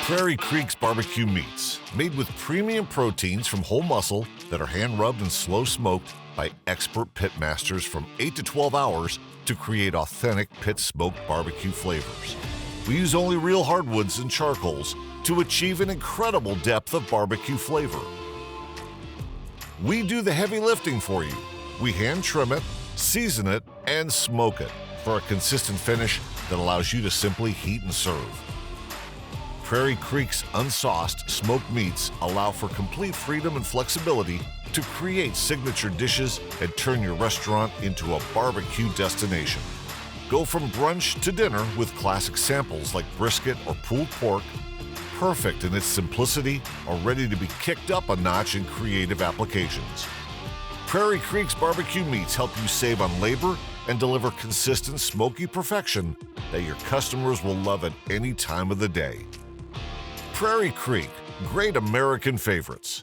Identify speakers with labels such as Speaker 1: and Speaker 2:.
Speaker 1: Prairie Creek's BBQ Meats, made with premium proteins from whole muscle that are hand-rubbed and slow-smoked by expert pit masters from 8 to 12 hours to create authentic pit-smoked barbecue flavors. We use only real hardwoods and charcoals to achieve an incredible depth of barbecue flavor. We do the heavy lifting for you. We hand trim it, season it, and smoke it for a consistent finish that allows you to simply heat and serve. Prairie Creek's unsauced smoked meats allow for complete freedom and flexibility to create signature dishes and turn your restaurant into a barbecue destination. Go from brunch to dinner with classic samples like brisket or pulled pork, perfect in its simplicity or ready to be kicked up a notch in creative applications. Prairie Creek's BBQ Meats help you save on labor and deliver consistent smoky perfection that your customers will love at any time of the day. Prairie Creek, great American favorites.